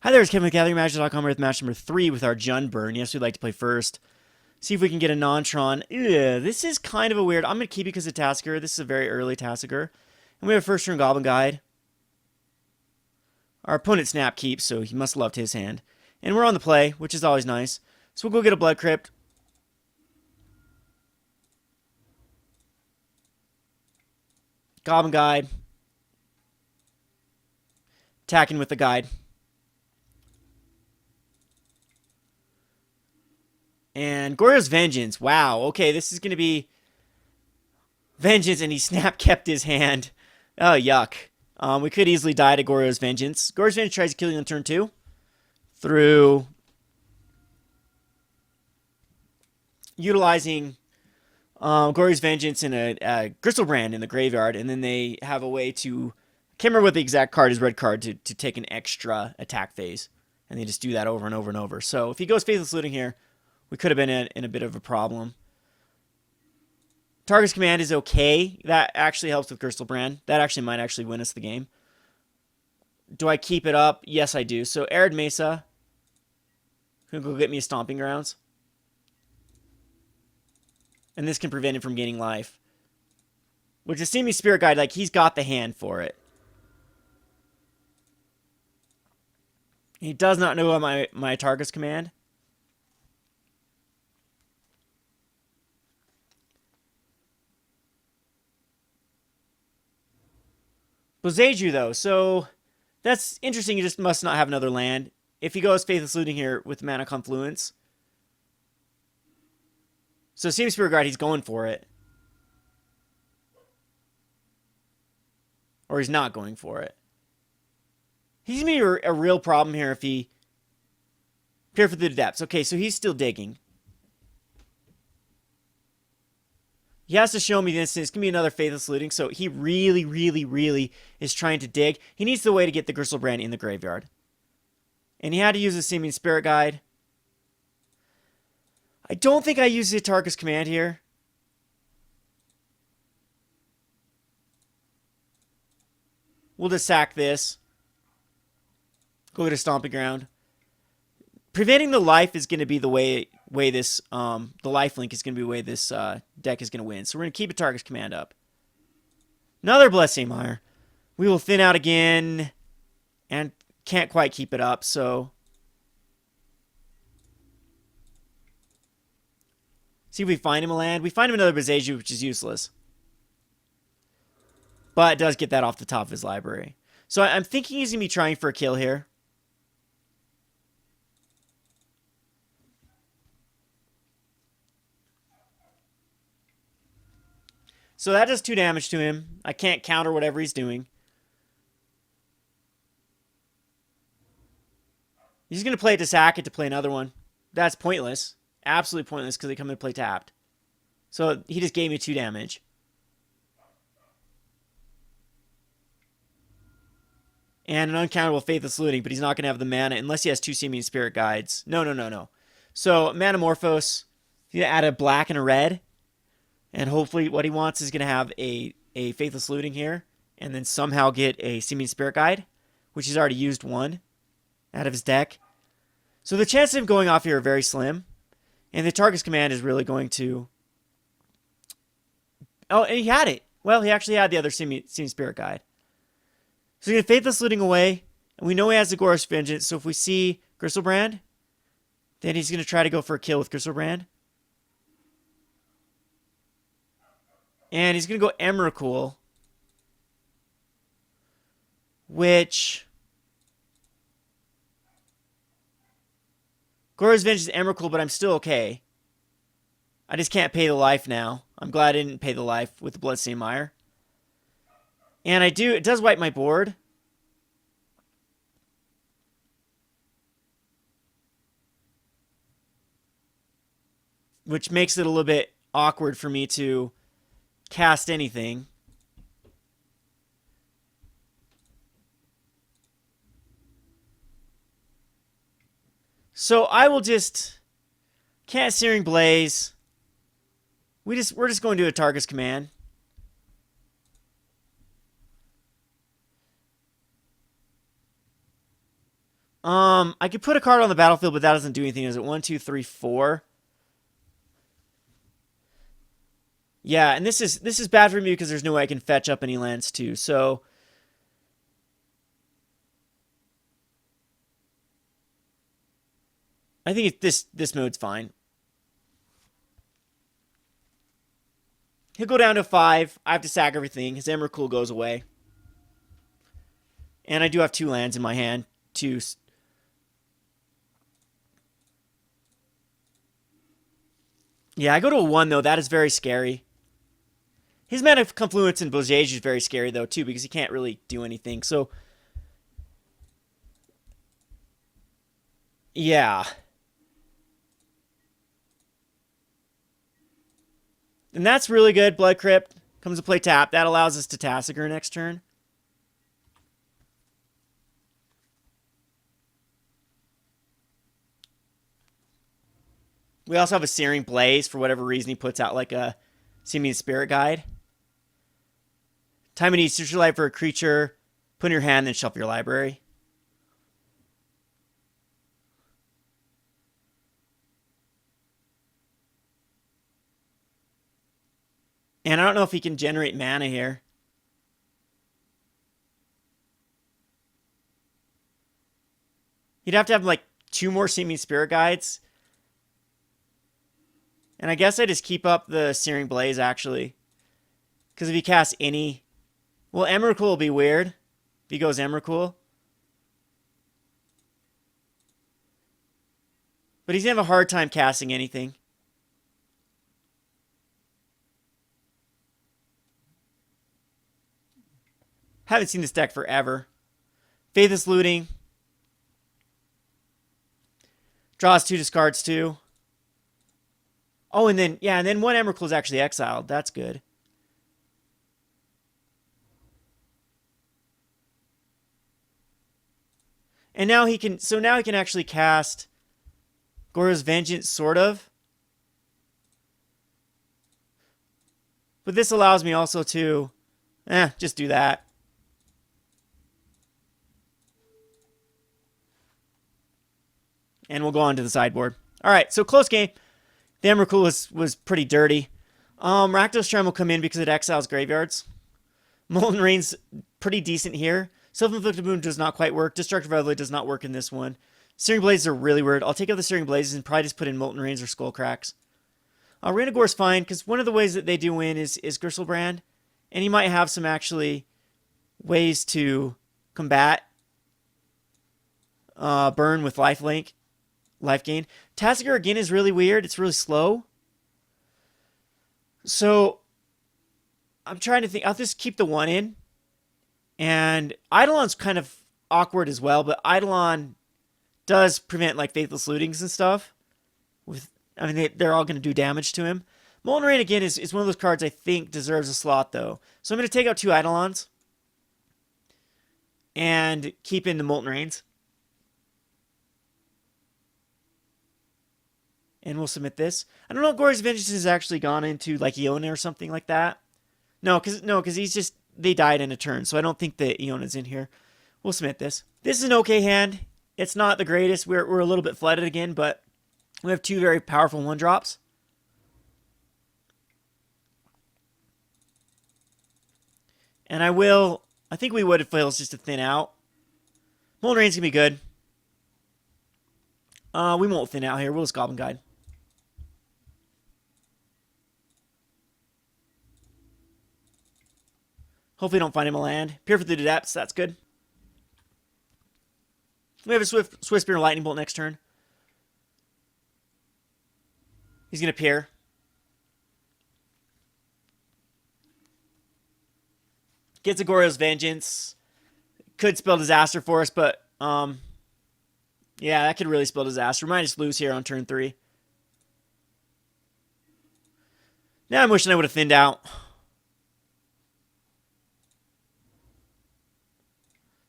Hi there, it's Kevin with GatheringMagic.com. We're with match number 3 with our Jund Burn. Yes, we'd like to play first. See if we can get a non-Tron. This is kind of a weird... I'm going to keep it because of Tasigur. This is a very early Tasigur. And we have a first turn Goblin Guide. Our opponent snap keeps, so he must have loved his hand. And we're on the play, which is always nice. So we'll go get a Blood Crypt. Goblin Guide. Attacking with the Guide. And Goryo's Vengeance. Wow. Okay, this is going to be Vengeance, and he snap kept his hand. Oh, yuck. We could easily die to Goryo's Vengeance. Goryo's Vengeance tries to kill you on turn 2 through utilizing Goryo's Vengeance in a Griselbrand in the graveyard, and then they have a way to... I can't remember what the exact card is, red card, to take an extra attack phase. And they just do that over and over and over. So if he goes Faithless Looting here, we could have been in a bit of a problem. Target's Command is okay. That actually helps with Griselbrand. That actually might actually win us the game. Do I keep it up? Yes, I do. So Arid Mesa. Can go get me a Stomping Grounds. And this can prevent him from gaining life. Which is Seeming Spirit Guide, like, he's got the hand for it. He does not know about my Atarka's Command. Boseiju, though, so that's interesting. He just must not have another land. If he goes Faithless Looting here with Mana Confluence. So Seeming Spirit Guide, he's going for it. Or he's not going for it. He's going to be a real problem here if he... Peer for the Depths. Okay, so he's still digging. He has to show me this. It's going to be another Faithless Looting. So he really, really, really is trying to dig. He needs the way to get the Griselbrand in the graveyard. And he had to use a Seeming Spirit Guide. I don't think I use the Atarka's Command here. We'll just sack this. Go get a Stomping Ground. Preventing the life is going to be the way this, the life link is going to be the way this deck is going to win. So we're going to keep Atarka's Command up. Another Bloodstained Mire. We will thin out again and can't quite keep it up, so... See if we find him a land. We find him another Boseiju, which is useless. But it does get that off the top of his library. So I'm thinking he's going to be trying for a kill here. So that does 2 damage to him. I can't counter whatever he's doing. He's going to play it to sack it to play another one. That's pointless. Absolutely pointless because they come in to play tapped. So he just gave me 2 damage. And an uncounterable Faithless Looting, but he's not going to have the mana unless he has 2 Seeming Spirit Guides. No. So Manamorphose, he's going to add a black and a red. And hopefully what he wants is going to have a Faithless Looting here. And then somehow get a Seeming Spirit Guide, which he's already used 1 out of his deck. So the chances of him going off here are very slim. And the Atarka's Command is really going to... Oh, and he had it. Well, he actually had the other Seeming Spirit Guide. So he's going to Faithless Looting away. And we know he has the Goryo's Vengeance. So if we see Griselbrand, then he's going to try to go for a kill with Griselbrand. And he's going to go Emrakul. Which... Goryo's Vengeance is Emrakul, but I'm still okay. I just can't pay the life now. I'm glad I didn't pay the life with the Bloodstained Mire. And it does wipe my board. Which makes it a little bit awkward for me to cast anything. So I will just cast Searing Blaze. We're just going to Atarka's Command. I could put a card on the battlefield, but that doesn't do anything. Is it 1, 2, 3, 4? Yeah, and this is bad for me because there's no way I can fetch up any lands too. So I think this mode's fine. He'll go down to 5. I have to sack everything. His Emrakul goes away. And I do have 2 lands in my hand. 2. Yeah, I go to a 1, though. That is very scary. His Mana Confluence in Blazage is very scary, though, too, because he can't really do anything. So, yeah. And that's really good. Blood Crypt comes to play tap. That allows us to Tasigur next turn. We also have a Searing Blaze. For whatever reason, he puts out like a Seeming Spirit Guide. Time and East, search your life for a creature. Put in your hand, then shuffle your library. And I don't know if he can generate mana here. He'd have to have like 2 more Seeming Spirit Guides. And I guess I just keep up the Searing Blaze, actually. Because if he casts any... Well, Emrakul will be weird. If he goes Emrakul. But he's going to have a hard time casting anything. Haven't seen this deck forever. Faithless Looting. Draws 2, discards 2. Oh, and then, yeah, and then 1 Emrakul is actually exiled. That's good. And now he can, so now he can actually cast Goryo's Vengeance, sort of. But this allows me also to, just do that. And we'll go on to the sideboard. All right, so close game. The Emrakul was pretty dirty. Rakdos Charm will come in because it exiles graveyards. Molten Rain's pretty decent here. Self-Inflicted Wound does not quite work. Destructive Revelry does not work in this one. Searing Blazes are really weird. I'll take out the Searing Blazes and probably just put in Molten Rains or Skullcracks. Rain of Gore is fine because one of the ways that they do win is Gristlebrand. And he might have some actually ways to combat burn with lifelink. Life gain. Tasigur again is really weird. It's really slow. So I'm trying to think. I'll just keep the 1 in. And Eidolon's kind of awkward as well, but Eidolon does prevent like Faithless Lootings and stuff. I mean, they're all going to do damage to him. Molten Rain again is one of those cards I think deserves a slot though. So I'm going to take out 2 Eidolons and keep in the Molten Rains. And we'll submit this. I don't know if Goryo's Vengeance has actually gone into like Iona or something like that. No, because he's just, they died in a turn, so I don't think that Iona's in here. We'll submit this. This is an okay hand. It's not the greatest. We're a little bit flooded again, but we have 2 very powerful 1-drops. And I think we Wooded Foothills just to thin out. Molten Rain's going to be good. We won't thin out here. We'll just Goblin Guide. Hopefully don't find him a land. Peer through the depths. That's good. We have a Swiftspear Lightning Bolt next turn. He's going to peer. Gets a Goryo's Vengeance. Could spell Disaster for us, but yeah, that could really spell Disaster. We might just lose here on turn 3. Now I'm wishing I would have thinned out.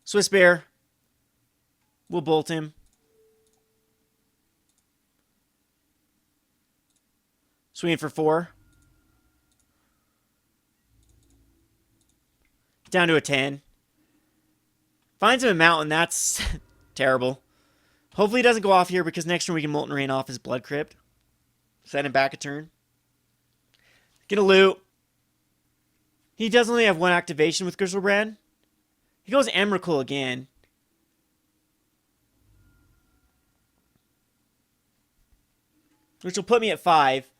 Swiftspear. We'll bolt him. Swinging for 4. Down to a 10. Finds him a mountain. That's terrible. Hopefully he doesn't go off here because next turn we can Molten Rain off his Blood Crypt. Send him back a turn. Get a loot. He does only have one activation with Griselbrand. He goes Emrakul again. Which will put me at 5.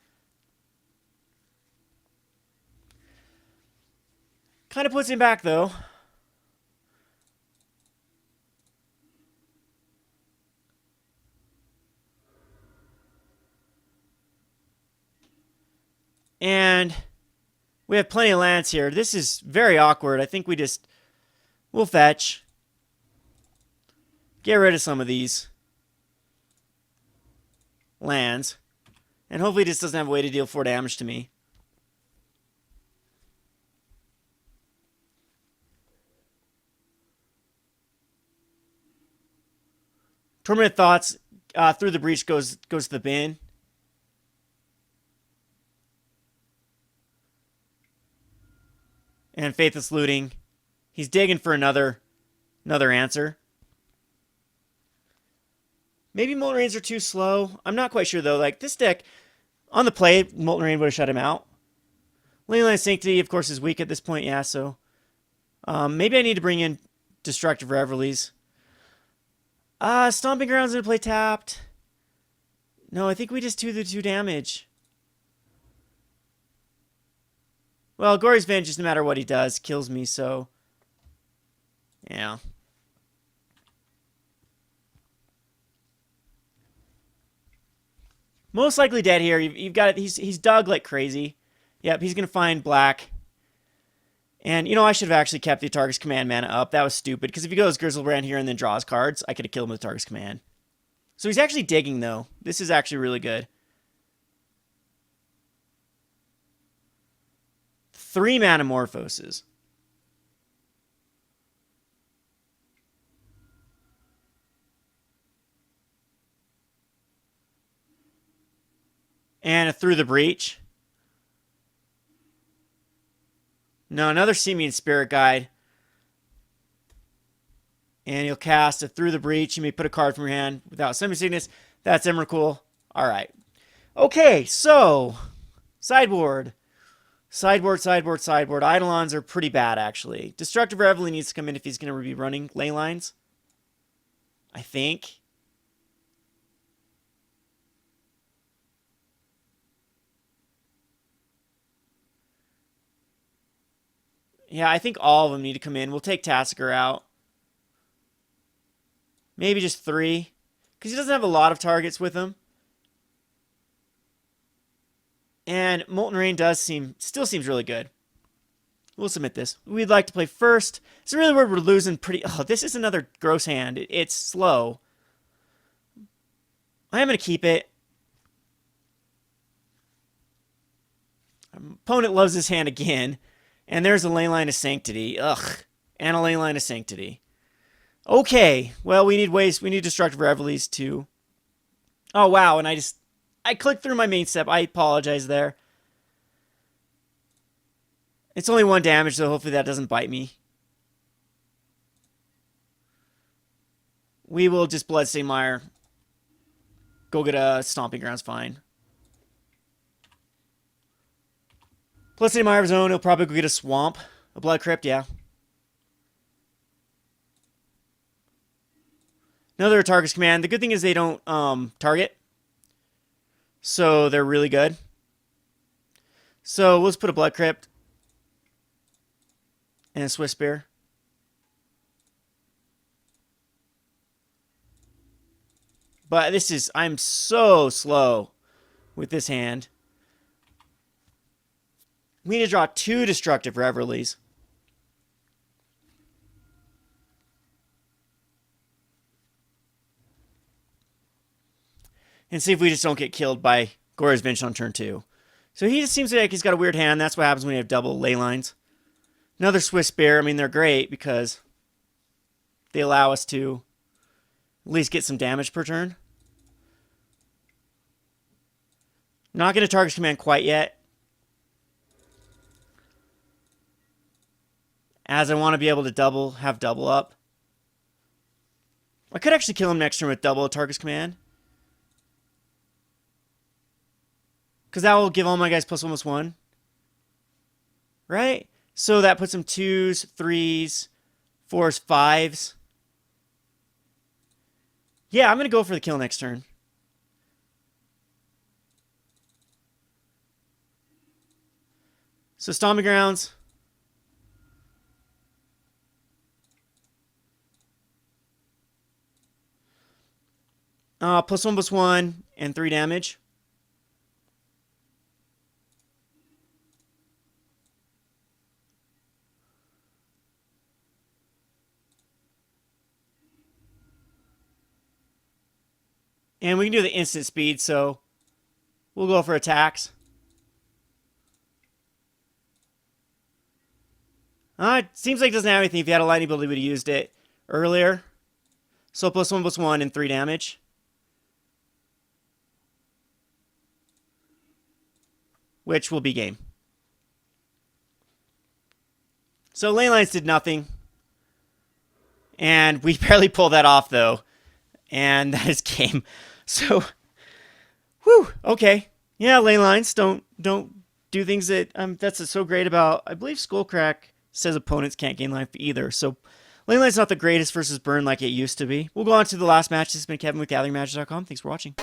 Kind of puts him back, though. And we have plenty of lands here. This is very awkward. I think we'll fetch. Get rid of some of these lands. And hopefully this doesn't have a way to deal 4 damage to me. Tormented Thoughts through the breach goes to the bin. And Faithless Looting. He's digging for another answer. Maybe Molten Rains are too slow. I'm not quite sure, though. Like, this deck, on the play, Molten Rain would have shut him out. Leyline Sanctity, of course, is weak at this point, yeah, so... maybe I need to bring in Destructive Revelries. Stomping Ground's going to play tapped. No, I think we just do the 2 damage. Well, Gory's Vengeance, no matter what he does, kills me, so... yeah. Most likely dead here. You've got it. He's dug like crazy. Yep, he's going to find black. And, you know, I should have actually kept the Atarka's Command mana up. That was stupid, because if he goes Griselbrand here and then draws cards, I could have killed him with Atarka's Command. So he's actually digging, though. This is actually really good. 3 Manamorphoses. And a Through the Breach. No, another Searing Spirit Guide. And you'll cast a Through the Breach. You may put a card from your hand without Semi-Sickness. That's Emrakul. Alright. Okay, so... Sideboard. Sideboard. Eidolons are pretty bad, actually. Destructive Revelry needs to come in if he's going to be running ley lines. I think. Yeah, I think all of them need to come in. We'll take Tasigur out. Maybe just 3. Because he doesn't have a lot of targets with him. And Molten Rain still seems really good. We'll submit this. We'd like to play first. It's really weird we're losing pretty... oh, this is another gross hand. It's slow. I am going to keep it. Opponent loves his hand again. And there's a Leyline of Sanctity. Ugh. And a Leyline of Sanctity. Okay. Well, we need Destructive Revelries too. Oh, wow. And I clicked through my main step. I apologize there. It's only 1 damage, so hopefully that doesn't bite me. We will just Bloodstained Mire. Go get a Stomping Ground's fine. Bloodstained Mire of his own, he'll probably go get a Swamp. A Blood Crypt, yeah. Another Atarka's Command. The good thing is they don't target. So they're really good. So we'll just put a Blood Crypt. And a Swiftspear. But I'm so slow with this hand. We need to draw 2 Destructive Revelries. And see if we just don't get killed by Goryo's Vengeance on turn 2. So he just seems like he's got a weird hand. That's what happens when you have double ley lines. Another Swiftspear. I mean, they're great because they allow us to at least get some damage per turn. Not going to Target's Command quite yet, as I want to be able to have double up. I could actually kill him next turn with double Atarka's Command. Because that will give all my guys +1/+1. Right? So that puts him 2s, 3s, 4s, 5s. Yeah, I'm going to go for the kill next turn. So Stomping Grounds. +1/+1 and 3 damage. And we can do the instant speed, so we'll go for attacks. It seems like it doesn't have anything. If you had a lightning ability, we would have used it earlier. So +1/+1 and 3 damage. Which will be game. So lane lines did nothing. And we barely pulled that off, though. And that is game. So, whew, okay. Yeah, lane lines don't do things that that's what's so great about. I believe Skullcrack says opponents can't gain life either. So lane line's not the greatest versus burn like it used to be. We'll go on to the last match. This has been Kevin with GatheringMagic.com. Thanks for watching.